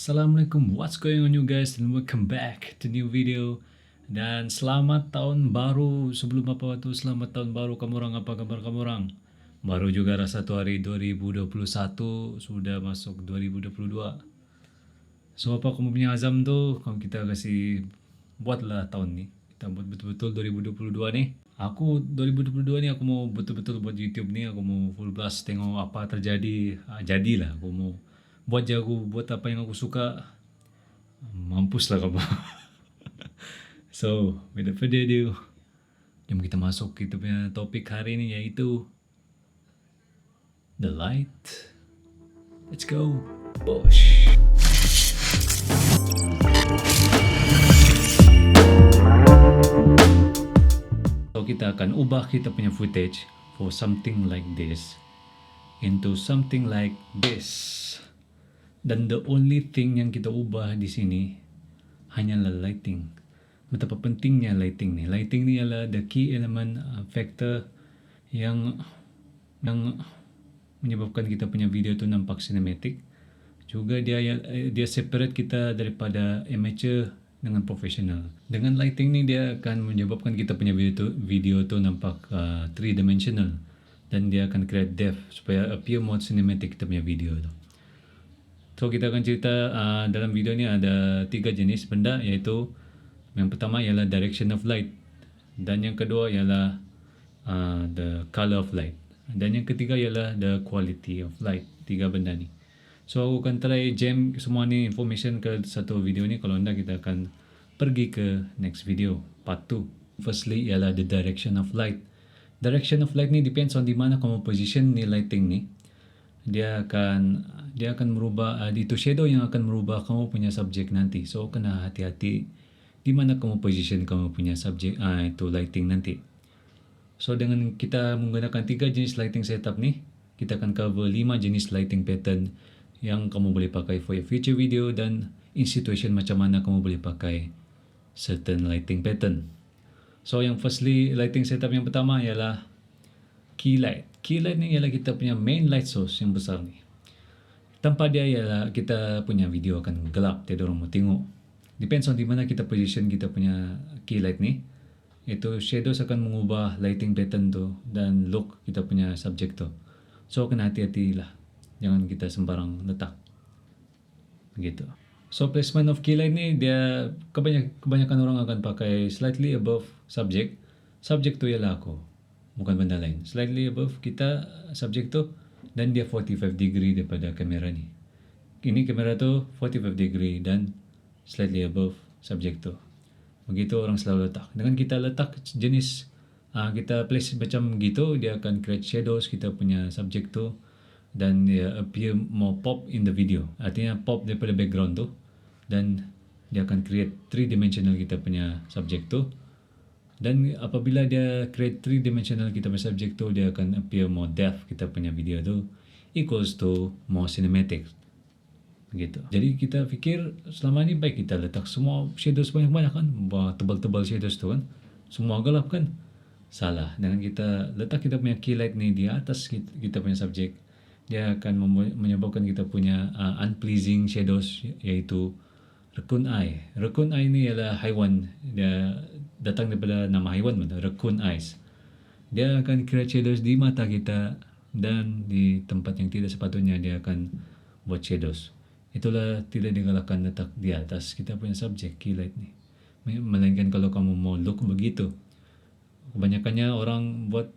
Assalamualaikum, what's going on you guys, and welcome back to new video. Dan selamat tahun baru. Sebelum apa tu, selamat tahun baru kamu orang, apa kabar kamu orang? Baru juga dah 1 hari 2021, sudah masuk 2022. So apa kamu punya azam tu, kalau kita kasih buatlah tahun ni. Kita buat betul-betul 2022 ni. Aku 2022 ni aku mau betul-betul buat YouTube ni, aku mau full blast tengok apa terjadi. Jadilah aku mau buat jago, buat apa yang aku suka. Mampuslah kamu. So, without further ado, jom kita masuk kita punya topik hari ni, iaitu The Light. Let's go. Push. So, kita akan ubah kita punya footage for something like this into something like this. Dan the only thing yang kita ubah di sini hanyalah lighting. Betapa pentingnya lighting ni. Lighting ni adalah the key element, factor yang menyebabkan kita punya video tu nampak cinematic. Juga dia separate kita daripada amateur dengan professional. Dengan lighting ni dia akan menyebabkan kita punya video tu nampak 3-dimensional, dan dia akan create depth supaya appear more cinematic kita punya video tu. So kita akan cerita dalam video ni ada 3 jenis benda, iaitu yang pertama ialah direction of light, dan yang kedua ialah the color of light, dan yang ketiga ialah the quality of light. 3 benda ni. So aku akan try jam semua ni information ke satu video ni. Kalau anda, kita akan pergi ke next video, part 2. Firstly ialah the direction of light. Direction of light ni depends on di mana kamu position ni lighting ni. Dia akan merubah, itu shadow yang akan merubah kamu punya subjek nanti. So kena hati-hati di mana kamu position kamu punya subjek, itu lighting nanti. So dengan kita menggunakan 3 jenis lighting setup ni, kita akan cover 5 jenis lighting pattern yang kamu boleh pakai for your future video, dan in situation macam mana kamu boleh pakai certain lighting pattern. So yang firstly, lighting setup yang pertama ialah key light. Key light ni ialah kita punya main light source yang besar ni. Tanpa dia ialah kita punya video akan gelap, tiada orang mau tengok. Depends on di mana kita position kita punya key light ni. Itu shadows akan mengubah lighting pattern tu dan look kita punya subjek tu. So kena hati-hatilah, jangan kita sembarang letak. Begitu. So placement of key light ni, dia kebanyakan orang akan pakai slightly above subjek. Subjek tu ialah aku, bukan benda lain. Slightly above kita subjek tu, dan dia 45 degree daripada kamera ni. Ini kamera tu 45 degree dan slightly above subjek tu. Begitu orang selalu letak. Dengan kita letak jenis kita place macam gitu, dia akan create shadows kita punya subjek tu, dan dia appear more pop in the video. Artinya pop daripada background tu, dan dia akan create 3-dimensional kita punya subjek tu. Dan apabila dia create 3-dimensional kita punya subjek tu, dia akan appear more depth kita punya video tu, equals to more cinematic. Begitu. Jadi kita fikir selama ni baik kita letak semua shadows banyak-banyak kan, tebal-tebal shadows tu kan, semua gelap kan. Salah. Dengan kita letak kita punya key light ni di atas kita punya subjek, dia akan menyebabkan kita punya unpleasing shadows, iaitu raccoon eye. Raccoon eye ni ialah haiwan. Dia datang daripada nama haiwan, raccoon eyes. Dia akan create shadows di mata kita, dan di tempat yang tidak sepatutnya dia akan buat shadows. Itulah tidak digalakkan letak di atas kita punya subjek key light ni. Melainkan kalau kamu mau look begitu. Kebanyakannya orang buat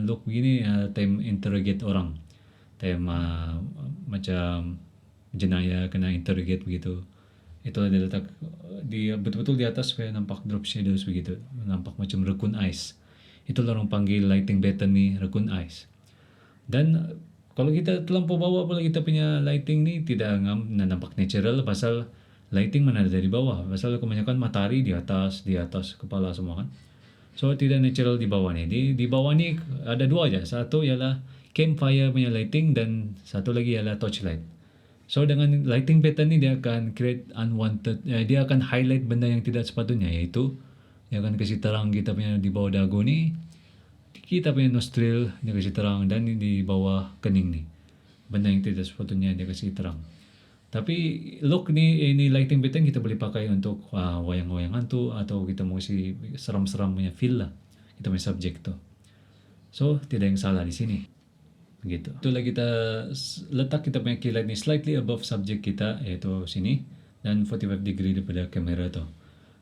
look begini time interrogate orang. Time macam jenayah kena interrogate begitu. Itulah dia letak betul-betul di atas supaya nampak drop shadows begitu. Nampak macam raccoon eyes. Itulah orang panggil lighting pattern ni raccoon eyes. Dan kalau kita terlampau bawah pula kita punya lighting ni, tidak nampak natural, pasal lighting mana ada dari bawah. Pasal kebanyakan matahari di atas kepala semua kan. So tidak natural di bawah ni. Di bawah ni ada 2 aja. Satu ialah campfire punya lighting, dan satu lagi ialah torchlight. So dengan lighting pattern ni, dia akan create unwanted, dia akan highlight benda yang tidak sepatutnya, iaitu dia akan kasih terang kita punya di bawah dagu ni, kita punya nostril dia kasih terang, dan di bawah kening ni benda yang tidak sepatutnya dia kasih terang. Tapi look ni ini lighting pattern kita boleh pakai untuk wayang-wayang hantu atau kita mau si seram-seram punya feel lah. Kita punya subjek tu. So, tidak yang salah di sini. Begitu. Itulah kita letak kita punya key light ni slightly above subjek kita, iaitu sini, dan 45 degree daripada kamera tu.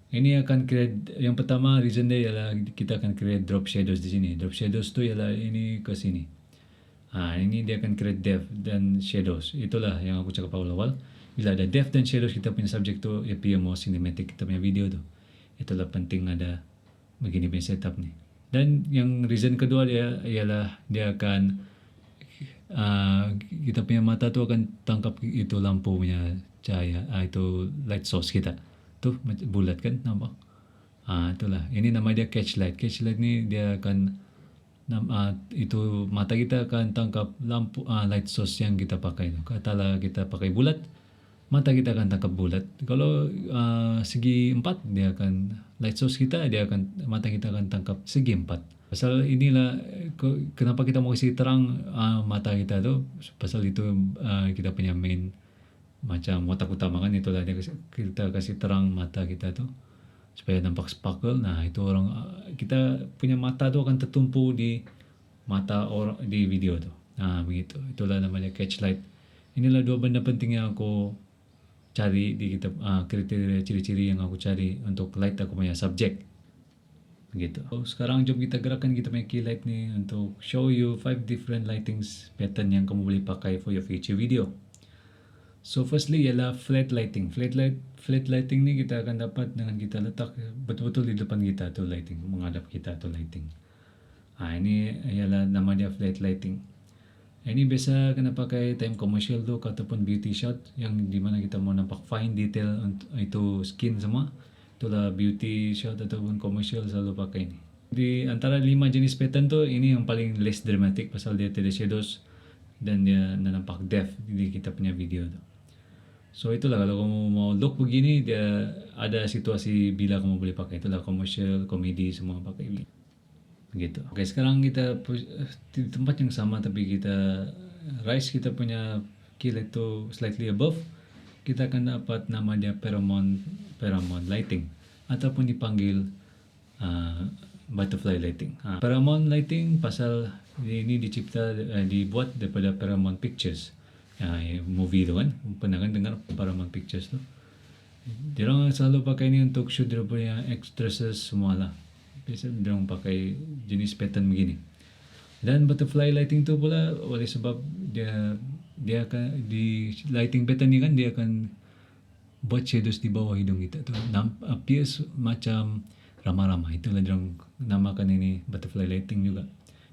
Ini akan create, yang pertama reason dia ialah kita akan create drop shadows di sini. Drop shadows tu ialah ini ke sini. Ini dia akan create depth dan shadows. Itulah yang aku cakap awal-awal. Bila ada depth dan shadows kita punya subjek tu appear more cinematic kita punya video tu. Itulah penting ada begini punya setup ni. Dan yang reason kedua dia ialah dia akan kita punya mata tu akan tangkap itu lampu punya cahaya, itu light source kita. Tu bulat kan nampak? Itulah. Ini nama dia catch light. Catch light ni dia akan itu mata kita akan tangkap lampu light source yang kita pakai tu. Katalah kita pakai bulat, mata kita akan tangkap bulat. Kalau segi 4 dia akan light source kita, mata kita akan tangkap segi 4. Pasal inilah kenapa kita mau kasih terang mata kita tu, pasal itu kita punya main macam watak utama kan, itulah dia kita kasih terang mata kita tu supaya nampak sparkle. Nah, itu orang kita punya mata tu akan tertumpu di mata orang di video tu. Begitu. Itulah namanya catch light. Inilah dua benda penting yang aku cari di kita kriteria ciri-ciri yang aku cari untuk light aku punya subjek. Begitu. So, sekarang jom kita gerakkan kita punya key light ni untuk show you 5 different lightings pattern yang kamu boleh pakai for your future video. So firstly ialah flat lighting. Flat lighting ni kita akan dapat dengan kita letak betul-betul di depan kita tu lighting, menghadap kita tu lighting. Ini ialah nama dia flat lighting. Ini biasa kena pakai time commercial tu ataupun beauty shot yang di mana kita mau nampak fine detail itu skin semua. Itulah beauty shot ataupun commercial selalu pakai ni. Di antara 5 jenis pattern tu, ini yang paling less dramatic pasal dia tidak shadows dan dia nampak depth di kita punya video tu. So itulah, kalau kamu mau look begini, dia ada situasi bila kamu boleh pakai. Itulah commercial, komedi semua pakai begitu. Okay, sekarang kita di tempat yang sama tapi kita raise kita punya key light tu slightly above. Kita akan dapat nama dia Paramount lighting ataupun dipanggil butterfly lighting. Paramount lighting pasal ini dibuat daripada Paramount Pictures. Movie tu kan, pernah kan dengar Paramount Pictures tu. Diorang selalu pakai ni untuk shoot dia punya actresses semua lah. Biasa diorang pakai jenis pattern begini. Dan butterfly lighting tu pula oleh sebab dia akan di lighting pattern ni kan, dia akan buat shadows di bawah hidung kita tu, appears macam ramah-ramah. Itulah diorang namakan ini butterfly lighting juga.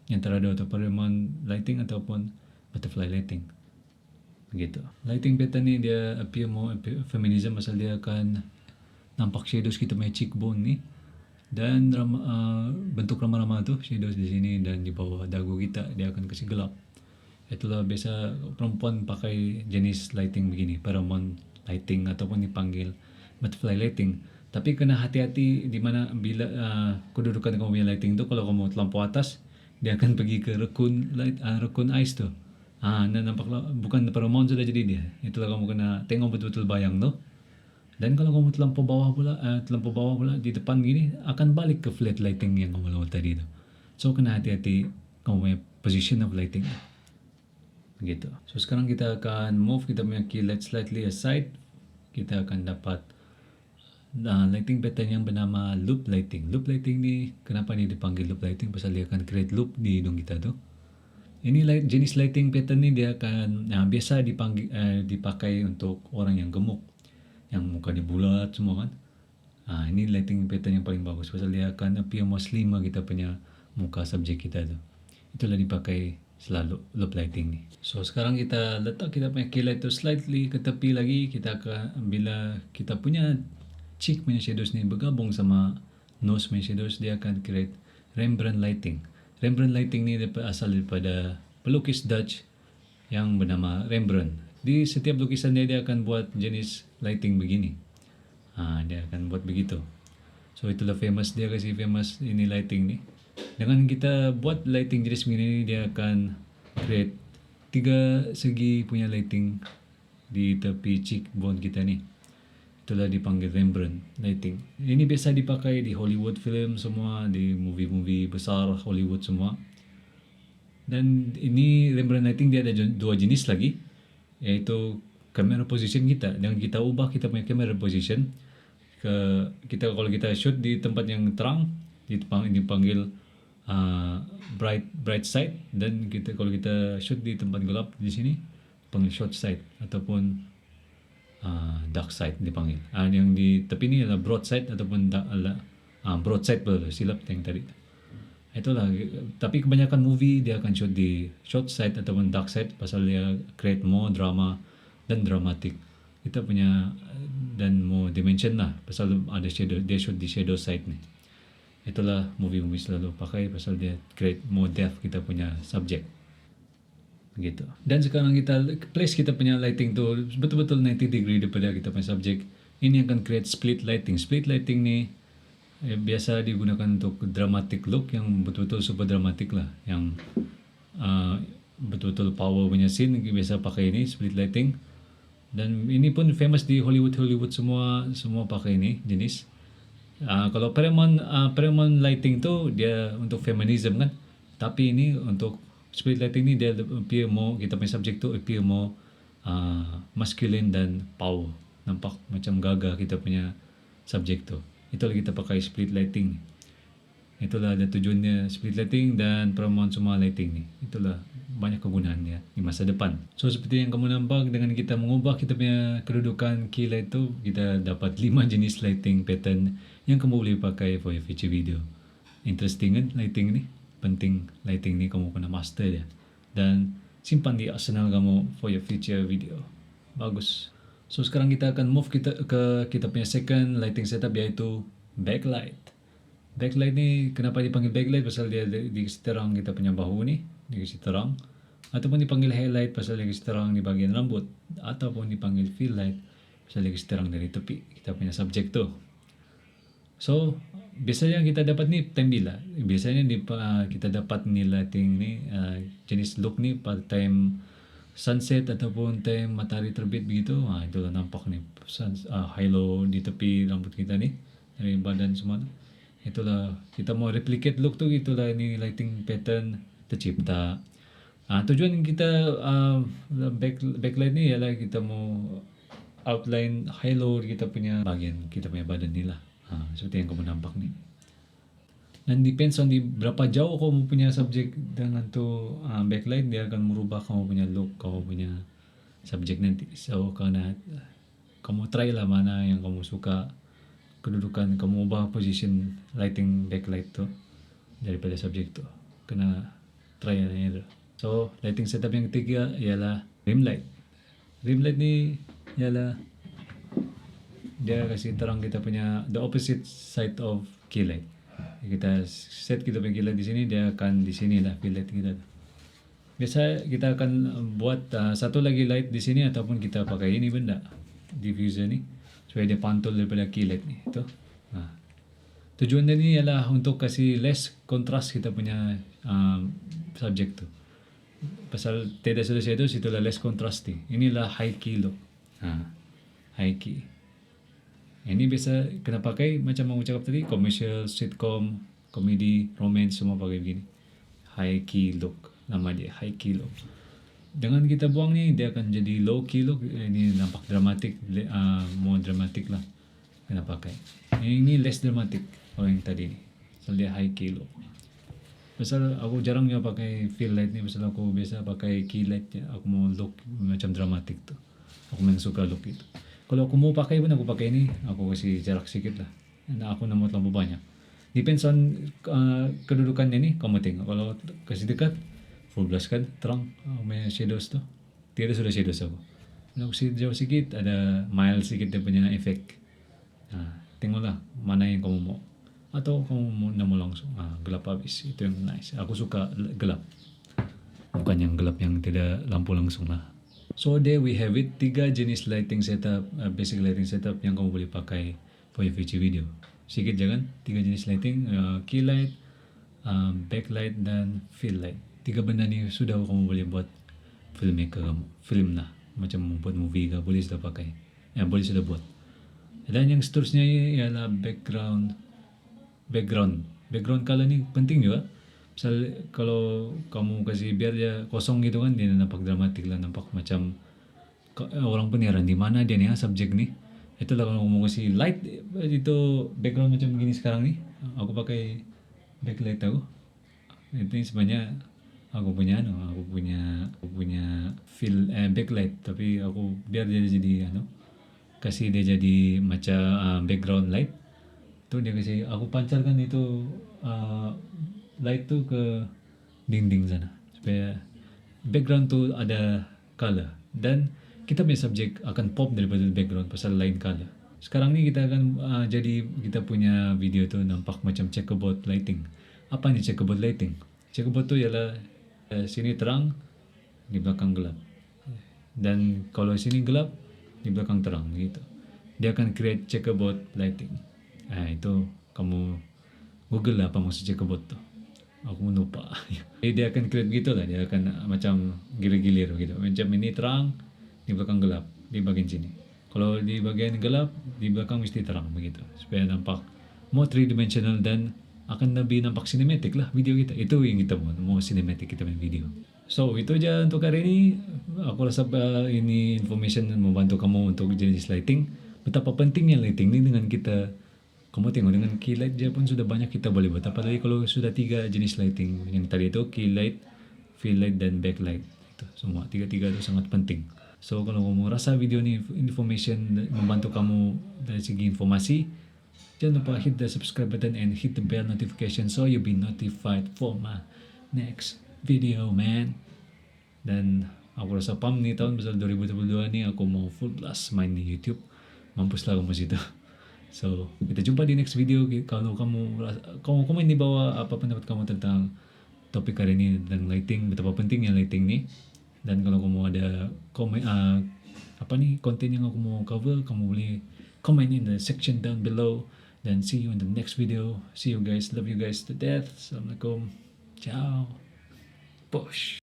Yang terada tu Paramount lighting ataupun butterfly lighting. Begitu. Lighting pattern ni dia appear more feminism pasal dia akan nampak shadows kita punya cheekbone ni dan bentuk ramah-ramah tu, shadows di sini dan di bawah dagu kita dia akan kasih gelap. Itulah biasa perempuan pakai jenis lighting begini, Paramount lighting ataupun dipanggil butterfly lighting. Tapi kena hati-hati di mana bila kedudukan kamu punya lighting tu. Kalau kamu terlampau atas, dia akan pergi ke raccoon eyes tu. Nampak bukan Paramount sudah jadi dia. Itulah kamu kena tengok betul-betul bayang tu. Dan kalau kamu terlampau bawah pula di depan gini, akan balik ke flat lighting yang kamu lawan tadi tu. So kena hati-hati kamu punya position of lighting. Begitu. So sekarang kita akan move kita punya key light slightly aside. Kita akan dapat lighting pattern yang bernama loop lighting. Loop lighting ni, kenapa ni dipanggil loop lighting? Pasal dia akan create loop di hidung kita tu. Ini jenis lighting pattern ni dia akan biasa dipakai untuk orang yang gemuk, yang muka dia bulat semua kan. Ini lighting pattern yang paling bagus pasal dia akan appear more slimmer kita punya muka subjek kita tu. Itulah dipakai selalu loop lighting ni. So sekarang kita letak kita punya key light tu slightly ke tepi lagi. Kita akan, bila kita punya cheek punya shadows ni bergabung sama nose punya shadows, dia akan create Rembrandt lighting. Rembrandt lighting ni asal daripada pelukis Dutch yang bernama Rembrandt. Di setiap lukisan dia akan buat jenis lighting begini. Dia akan buat begitu. So itulah famous, dia kasi famous ini lighting ni. Dengan kita buat lighting jenis begini, dia akan create 3 segi punya lighting di tepi cheekbone kita ni. Itulah dipanggil Rembrandt lighting. Ini biasa dipakai di Hollywood film semua, di movie-movie besar Hollywood semua. Dan ini Rembrandt lighting dia ada dua jenis lagi, yaitu camera position kita. Dengan kita ubah kita punya camera position kita kalau kita shoot di tempat yang terang dipanggil bright side, dan kalau kita shoot di tempat gelap di sini panggil short side ataupun dark side dipanggil. Yang di tepi ni adalah broad side ataupun broad side, silap yang tadi. Itulah, tapi kebanyakan movie dia akan shoot di short side ataupun dark side pasal dia create more drama dan dramatic. Kita punya dan more dimension lah pasal ada shadow, dia shoot di shadow side ni. Itulah movie-movie selalu pakai pasal dia create more depth kita punya subject. Begitu. Dan sekarang kita place kita punya lighting tu betul-betul 90 degree daripada kita punya subject. Ini akan create split lighting. Split lighting ni biasa digunakan untuk dramatic look yang betul-betul super dramatic lah, yang betul-betul power punya scene biasa pakai ini split lighting. Dan ini pun famous di Hollywood semua pakai ini jenis. Kalau Paramount lighting tu dia untuk feminism kan, tapi ini untuk split lighting ni dia appear more, kita punya subject tu appear more masculine dan power, nampak macam gagah kita punya subject tu. Itulah kita pakai split lighting. Itulah ada tujuannya split lighting dan Paramount semua lighting ni. Itulah banyak kegunaannya di masa depan. So seperti yang kamu nampak, dengan kita mengubah kita punya kedudukan key light tu, kita dapat 5 jenis lighting pattern yang kamu boleh pakai for your future video. Interesting kan lighting ni? Penting lighting ni kamu kena master dia. Dan simpan di arsenal kamu for your future video. Bagus. So sekarang kita akan move kita punya second lighting setup, iaitu backlight. Backlight ni kenapa dipanggil backlight? Pasal dia dikasih terang kita punya bahu ni, dikasih terang. Ataupun dipanggil highlight pasal dikasih terang di bahagian rambut. Ataupun dipanggil fill light pasal dikasih terang dari tepi kita punya subjek tu. So biasanya kita dapat ni time bila. Biasanya kita dapat ni lighting ni jenis look ni pada time sunset ataupun time matahari terbit begitu. Itulah nampak ni halo di tepi rambut kita ni, dari badan semua. Itulah kita mau replicate look tu, itulah ini lighting pattern tercipta. Tujuan kita backlight ni ialah kita mau outline halo kita punya bahagian kita punya badan ni lah. Seperti yang kamu nampak ni. Dan depends on di berapa jauh kamu punya subjek dengan tu backlight, dia akan merubah kamu punya look, kamu punya subjek nanti. So kerana kamu try lah mana yang kamu suka, kedudukan kamu ubah position lighting backlight tu daripada subjek tu. Kena try lah itu. So lighting setup yang ketiga ialah rim light. Rim light ni ialah dia kasih terang kita punya the opposite side of key light. Kita set kita punya key light di sini, dia akan di sini lah key light kita. Biasa kita akan buat satu lagi light di sini ataupun kita pakai ini benda diffuser ni supaya dia pantul daripada key light ni. Itu. Tujuan dia ni ialah untuk kasih less contrast kita punya subject tu. Pasal tiada shadow, situlah less contrast ni. Inilah high key look. High key. Ini biasa kena pakai macam aku cakap tadi, commercial, sitcom, komedi, romance semua pakai begini. High key look. Nama dia high key look. Dengan kita buang ni, dia akan jadi low key look. Ini nampak dramatic, more dramatic lah. Kena pakai. Ini less dramatic kalau yang tadi ni. Pasal dia high key look. Pasal aku jarang juga pakai fill light ni. Pasal aku biasa pakai key light. Aku mau look macam dramatic tu. Aku memang suka look itu. Kalau aku mau pakai pun aku pakai ni. Aku kasih jarak sikit lah. Dan aku nak terlalu banyak. Depends on kedudukannya ni. Kamu tengok. Kalau kasih dekat, full blast kan, terang. Punya shadows tu. Tiada sudah shadows aku. Kalau aku jauh sikit, ada mild sikit dia punya efek. Tengoklah mana yang kamu mau. Atau kamu nak mau langsung gelap habis. Itu yang nice. Aku suka gelap. Bukan yang gelap yang tidak lampu langsung lah. So there we have it. 3 jenis lighting setup, basic lighting setup yang kamu boleh pakai for your future video. Sikit jangan. 3 jenis lighting, key light, backlight dan fill light. 3 benda ni sudah kamu boleh buat filmmaker kamu. Film lah. macam membuat movie ke, boleh sudah pakai. Ya, boleh sudah buat. Dan yang seterusnya ialah background color ni penting juga. Misal kalau kamu kasih biar dia kosong gitu kan, dia nampak dramatik lah, nampak macam orang pun heran di mana dia nih subjek nih. Itulah kalau mau kasih light itu background macam gini sekarang nih. Aku pakai backlight aku. Itu sebenarnya aku punya feel backlight, tapi aku biar dia jadi kasih dia jadi macam background light. Tuh dia kasih aku pancarkan itu light tuh ke dinding sana supaya background tuh ada color, dan kita punya subjek akan pop daripada background pasal lain color. Sekarang ni kita akan jadi kita punya video tu nampak macam checkerboard lighting. Apa ni checkerboard lighting? Checkerboard tu ialah sini terang, di belakang gelap. Dan kalau sini gelap, di belakang terang gitu. Dia akan create checkerboard lighting. Itu kamu Google lah apa maksud checkerboard tu. Aku lupa. Dia akan create gitu lah. Dia akan macam gilir-gilir gitu. Macam ini terang, di belakang gelap, di bagian sini. Kalau di bagian gelap, di belakang mesti terang begitu. Supaya nampak more three-dimensional dan akan lebih nampak cinematic lah video kita. Itu yang kita mau cinematic kita main video. So, itu aja untuk hari ini. Aku rasa ini information membantu kamu untuk jenis lighting. Betapa pentingnya lighting ni dengan kita. Kamu tengok dengan key light je pun sudah banyak kita boleh buat. Apalagi kalau sudah 3 jenis lighting. Yang tadi itu key light, fill light dan backlight. Itu semua. 3-3 itu sangat penting. So kalau kamu rasa video ni information membantu kamu dari segi informasi, jangan lupa hit the subscribe button and hit the bell notification so you'll be notified for my next video, man. Dan aku rasa pam ni tahun pasal 2022 ni aku mau full blast main di YouTube. Mampus lah kamu situ. So, kita jumpa di next video. Kalau kamu komen di bawah apa pendapat kamu tentang topik hari ini tentang lighting, betapa pentingnya lighting ni. Dan kalau kamu ada komen konten yang aku mau cover, kamu boleh comment in the section down below. Dan see you in the next video. See you guys. Love you guys to death. Assalamualaikum. Ciao. Push.